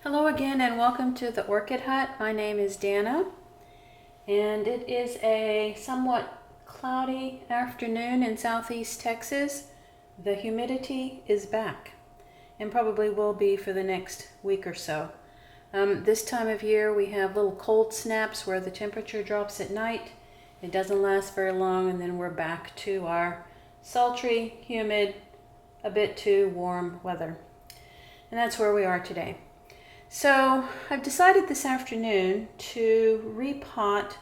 Hello again and welcome to the Orchid Hut. My name is Dana and it is a somewhat cloudy afternoon in southeast Texas. The humidity is back and probably will be for the next week or so. This time of year we have little cold snaps where the temperature drops at night. It doesn't last very long and then we're back to our sultry, humid, a bit too warm weather. And that's where we are today. So I've decided this afternoon to repot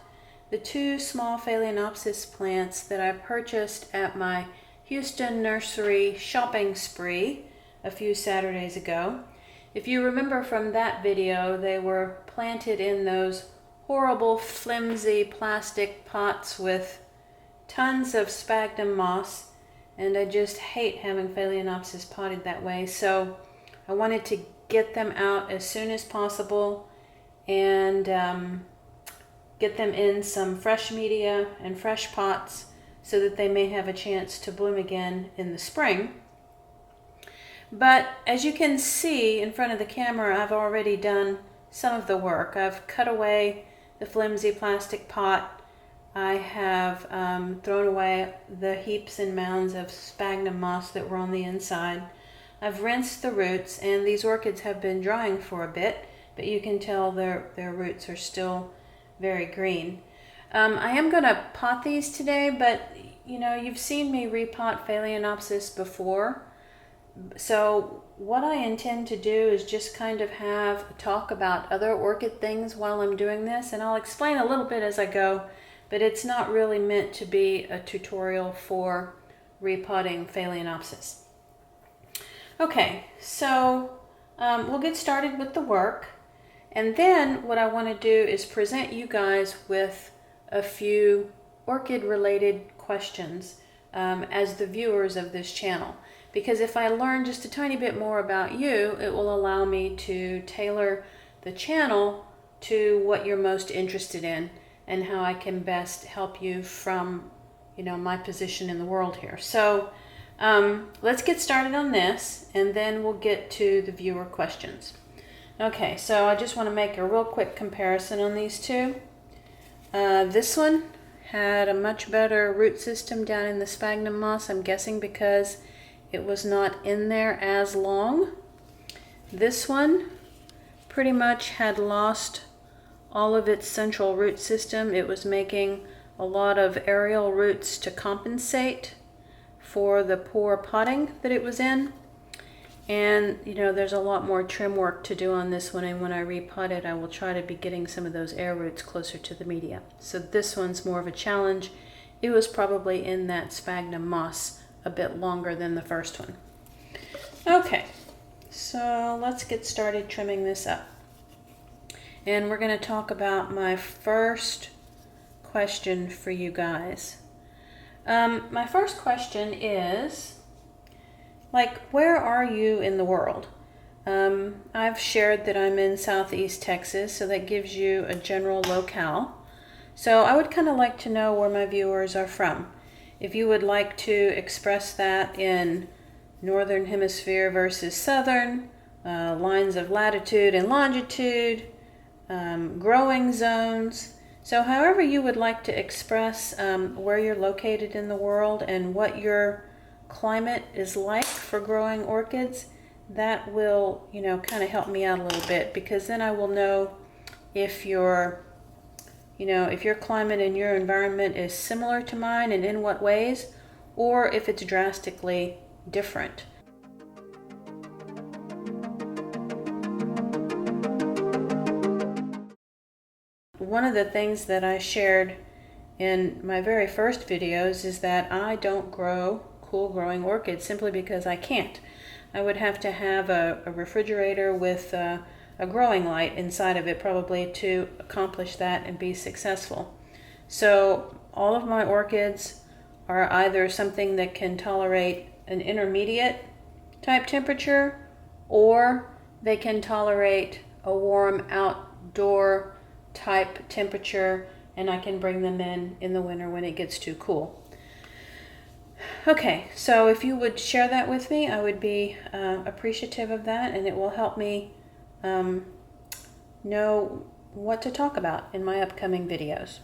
the two small Phalaenopsis plants that I purchased at my Houston nursery shopping spree a few Saturdays ago. If you remember from that video, they were planted in those horrible flimsy plastic pots with tons of sphagnum moss, and I just hate having Phalaenopsis potted that way. So I wanted to get them out as soon as possible and get them in some fresh media and fresh pots so that they may have a chance to bloom again in the spring. But as you can see in front of the camera, I've already done some of the work. I've cut away the flimsy plastic pot. I have thrown away the heaps and mounds of sphagnum moss that were on the inside. I've rinsed the roots, and these orchids have been drying for a bit, but you can tell their roots are still very green. I am going to pot these today, but you know, you've seen me repot Phalaenopsis before. So what I intend to do is just kind of have a talk about other orchid things while I'm doing this, and I'll explain a little bit as I go, but it's not really meant to be a tutorial for repotting Phalaenopsis. Okay, so we'll get started with the work, and then what I want to do is present you guys with a few orchid related questions as the viewers of this channel, because if I learn just a tiny bit more about you, it will allow me to tailor the channel to what you're most interested in and how I can best help you from, you know, my position in the world here. So let's get started on this, and then we'll get to the viewer questions. Okay, so I just want to make a real quick comparison on these two. This one had a much better root system down in the sphagnum moss, I'm guessing because it was not in there as long. This one pretty much had lost all of its central root system. It was making a lot of aerial roots to compensate for the poor potting that it was in. And you know, there's a lot more trim work to do on this one, and when I repot it, I will try to be getting some of those air roots closer to the media. So this one's more of a challenge. It was probably in that sphagnum moss a bit longer than the first one. Okay, so let's get started trimming this up. And we're going to talk about my first question for you guys. My first question is, like, where are you in the world? I've shared that I'm in southeast Texas, so that gives you a general locale. So I would kind of like to know where my viewers are from. If you would like to express that in northern hemisphere versus southern, lines of latitude and longitude, growing zones. So however you would like to express where you're located in the world and what your climate is like for growing orchids, that will, you know, kind of help me out a little bit, because then I will know if your climate and your environment is similar to mine and in what ways, or if it's drastically different. One of the things that I shared in my very first videos is that I don't grow cool growing orchids simply because I can't. I would have to have a refrigerator with a growing light inside of it probably to accomplish that and be successful. So all of my orchids are either something that can tolerate an intermediate type temperature, or they can tolerate a warm outdoor type temperature, and I can bring them in the winter when it gets too cool. Okay, so if you would share that with me, I would be appreciative of that, and it will help me know what to talk about in my upcoming videos.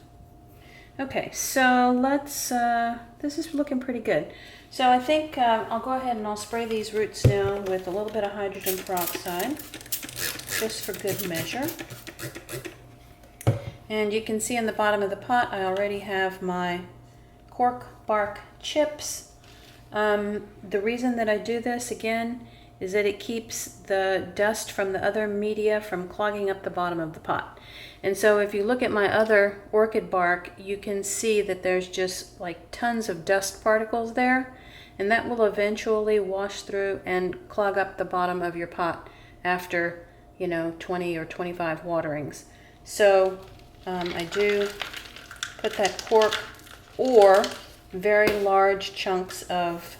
Okay, so let's, this is looking pretty good. So I think I'll go ahead and I'll spray these roots now with a little bit of hydrogen peroxide, just for good measure. And you can see in the bottom of the pot, I already have my cork bark chips. The reason that I do this, again, is that it keeps the dust from the other media from clogging up the bottom of the pot. And so if you look at my other orchid bark, you can see that there's just like tons of dust particles there, and that will eventually wash through and clog up the bottom of your pot after, 20 or 25 waterings. So I do put that cork or very large chunks of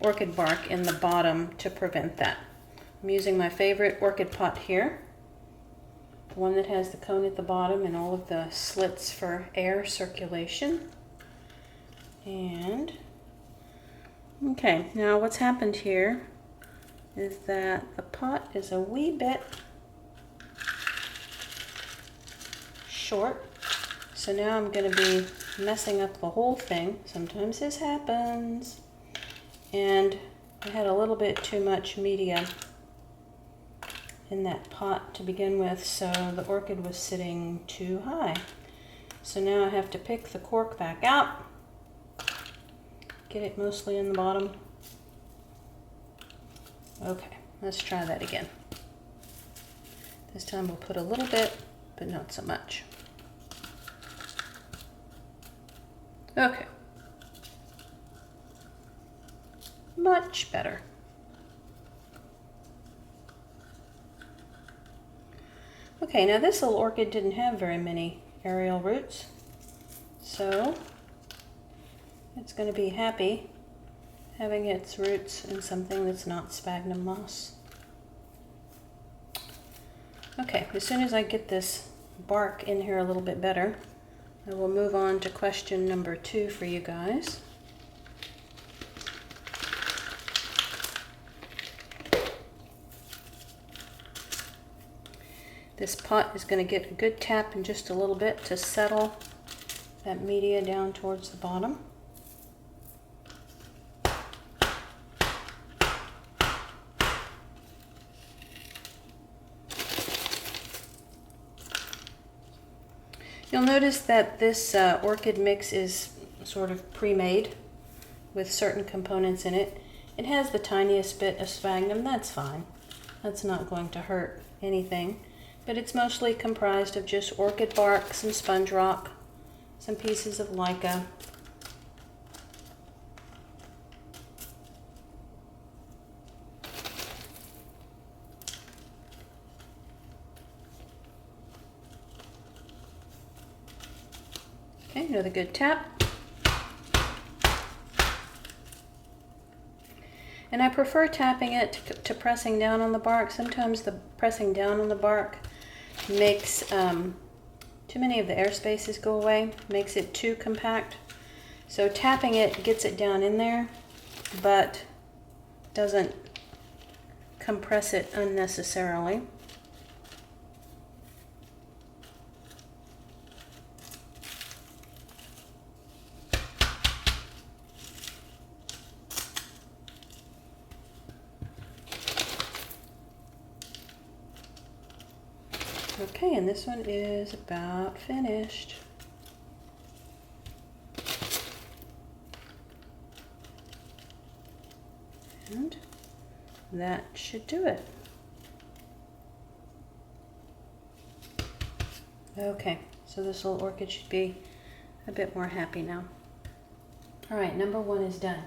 orchid bark in the bottom to prevent that. I'm using my favorite orchid pot here, the one that has the cone at the bottom and all of the slits for air circulation. And okay, now what's happened here is that the pot is a wee bit short, so now I'm going to be messing up the whole thing. Sometimes this happens. And I had a little bit too much media in that pot to begin with, so the orchid was sitting too high. So now I have to pick the cork back out, get it mostly in the bottom. Okay, let's try that again. This time we'll put a little bit, but not so much. Okay. Much better. Okay, now this little orchid didn't have very many aerial roots, so it's going to be happy having its roots in something that's not sphagnum moss. Okay, as soon as I get this bark in here a little bit better, I will move on to question number 2 for you guys. This pot is going to get a good tap in just a little bit to settle that media down towards the bottom. You'll notice that this orchid mix is sort of pre-made with certain components in it. It has the tiniest bit of sphagnum, that's fine. That's not going to hurt anything. But it's mostly comprised of just orchid bark, some sponge rock, some pieces of mica. Okay, another good tap. And I prefer tapping it to pressing down on the bark. Sometimes the pressing down on the bark makes too many of the air spaces go away, makes it too compact. So tapping it gets it down in there, but doesn't compress it unnecessarily. Okay, and this one is about finished. And that should do it. Okay, so this little orchid should be a bit more happy now. All right, number 1 is done.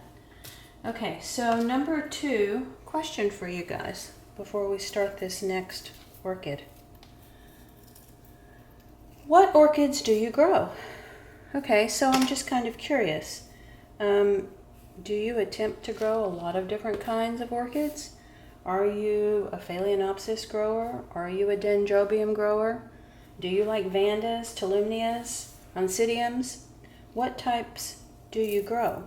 Okay, so number 2, question for you guys before we start this next orchid. What orchids do you grow? Okay, so I'm just kind of curious. Do you attempt to grow a lot of different kinds of orchids? Are you a Phalaenopsis grower? Are you a Dendrobium grower? Do you like Vandas, Tolumnias, Oncidiums? What types do you grow?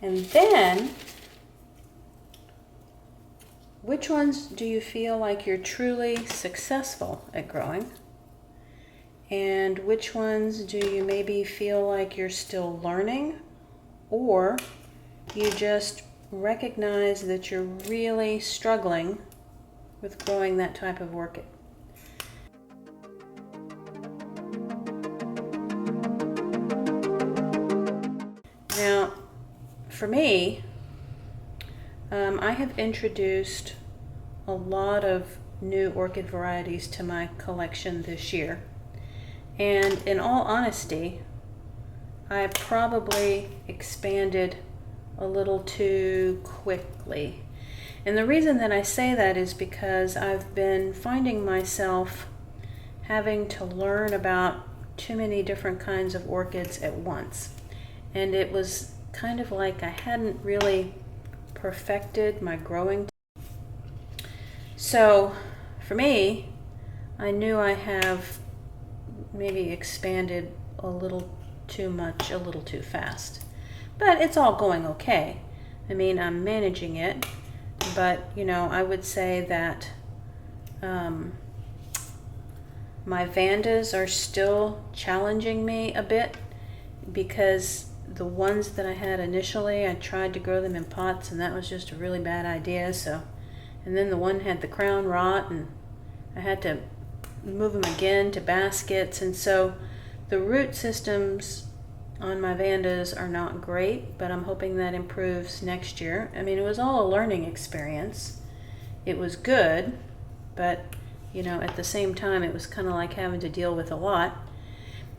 And then, which ones do you feel like you're truly successful at growing? And which ones do you maybe feel like you're still learning, or you just recognize that you're really struggling with growing that type of orchid? Now, for me, I have introduced a lot of new orchid varieties to my collection this year. And in all honesty, I probably expanded a little too quickly. And the reason that I say that is because I've been finding myself having to learn about too many different kinds of orchids at once. And it was kind of like I hadn't really perfected my growing. So for me, I knew I have maybe expanded a little too much, a little too fast. But it's all going okay. I mean, I'm managing it, but you know, I would say that my Vandas are still challenging me a bit, because the ones that I had initially, I tried to grow them in pots and that was just a really bad idea. And then the one had the crown rot and I had to move them again to baskets, and so the root systems on my Vandas are not great, but I'm hoping that improves next year. I mean, it was all a learning experience. It was good, but you know, at the same time it was kind of like having to deal with a lot.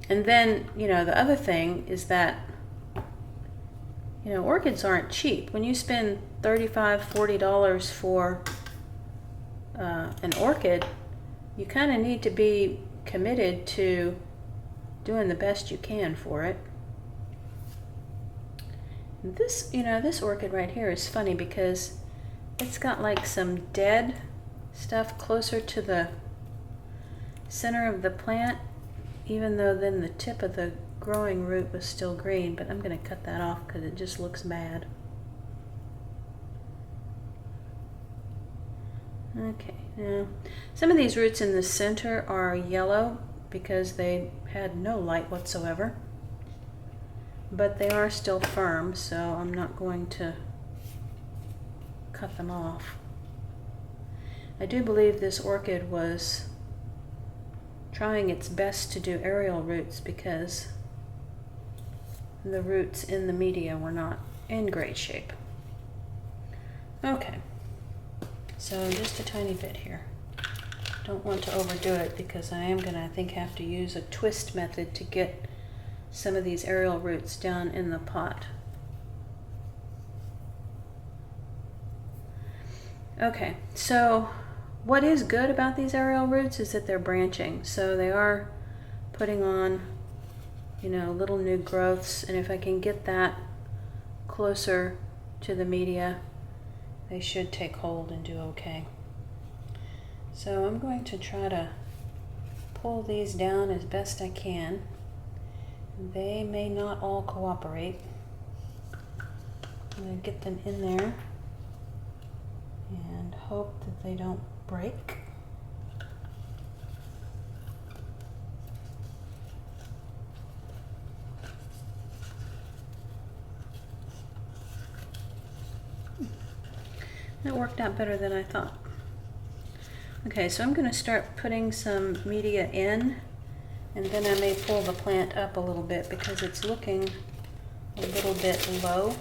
And then, you know, the other thing is that, you know, orchids aren't cheap. When you spend $35, $40 for an orchid, you kind of need to be committed to doing the best you can for it. This, you know, this orchid right here is funny because it's got like some dead stuff closer to the center of the plant, even though then the tip of the growing root was still green, but I'm going to cut that off because it just looks bad. Okay, now some of these roots in the center are yellow because they had no light whatsoever, but they are still firm, so I'm not going to cut them off. I do believe this orchid was trying its best to do aerial roots because the roots in the media were not in great shape. Okay, so just a tiny bit here. Don't want to overdo it because I am gonna, I think, have to use a twist method to get some of these aerial roots down in the pot. Okay, so what is good about these aerial roots is that they're branching. So they are putting on, you know, little new growths, and if I can get that closer to the media, they should take hold and do okay. So I'm going to try to pull these down as best I can. They may not all cooperate. I'm going to get them in there and hope that they don't break. That worked out better than I thought. Okay, so I'm going to start putting some media in, and then I may pull the plant up a little bit because it's looking a little bit low.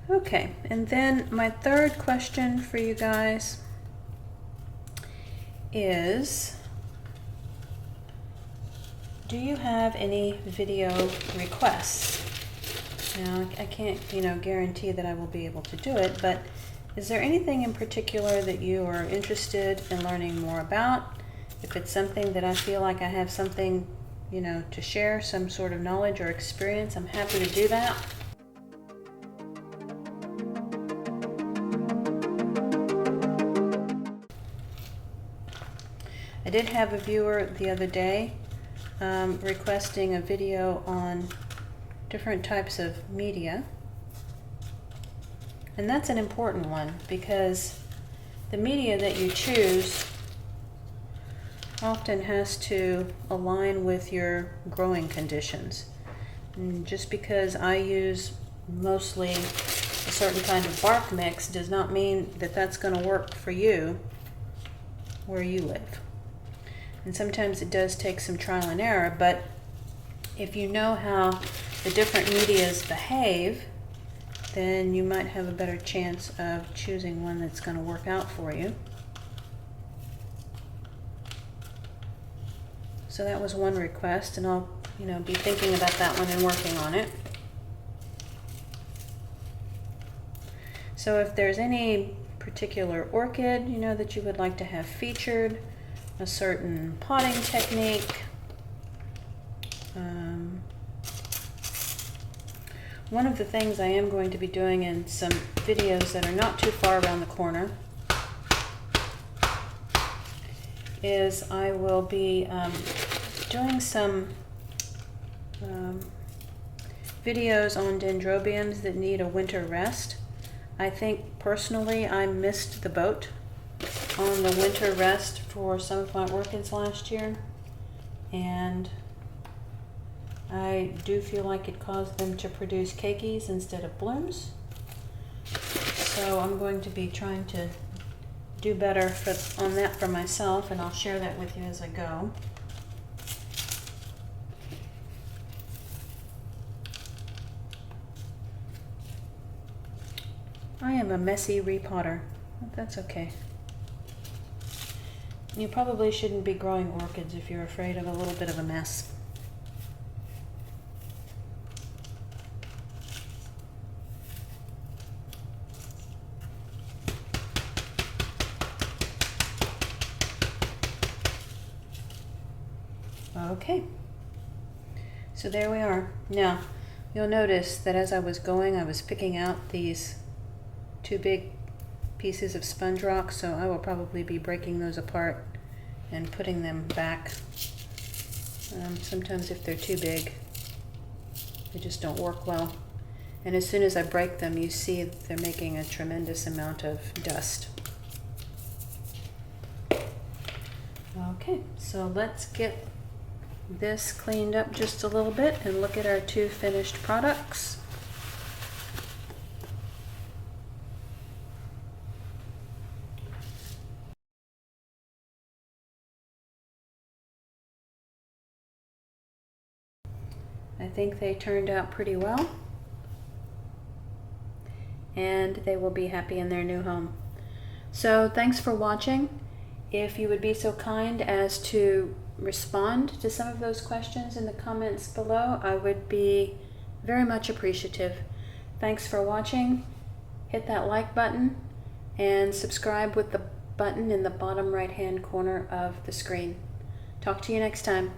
Okay, and then my third question for you guys is, do you have any video requests? Now, I can't, you know, guarantee that I will be able to do it, but is there anything in particular that you are interested in learning more about? If it's something that I feel like I have something, you know, to share, some sort of knowledge or experience, I'm happy to do that. I did have a viewer the other day requesting a video on different types of media. And that's an important one because the media that you choose often has to align with your growing conditions. And just because I use mostly a certain kind of bark mix does not mean that that's going to work for you where you live. And sometimes it does take some trial and error, but if you know how the different medias behave, then you might have a better chance of choosing one that's going to work out for you. So that was one request, and I'll be thinking about that one and working on it. So if there's any particular orchid that you would like to have featured, a certain potting technique, one of the things I am going to be doing in some videos that are not too far around the corner is I will be doing some videos on dendrobiums that need a winter rest. I think personally I missed the boat on the winter rest for some of my orchids last year, and I do feel like it caused them to produce keikis instead of blooms. So I'm going to be trying to do better on that for myself, and I'll share that with you as I go. I am a messy repotter, but that's okay. You probably shouldn't be growing orchids if you're afraid of a little bit of a mess. Okay, so there we are. Now, you'll notice that as I was going, I was picking out these two big pieces of sponge rock, so I will probably be breaking those apart and putting them back. Sometimes if they're too big, they just don't work well. And as soon as I break them, you see that they're making a tremendous amount of dust. Okay, so let's get this cleaned up just a little bit and look at our two finished products. I think they turned out pretty well, and they will be happy in their new home. So thanks for watching. If you would be so kind as to respond to some of those questions in the comments below, I would be very much appreciative. Thanks for watching. Hit that like button and subscribe with the button in the bottom right hand corner of the screen. Talk to you next time.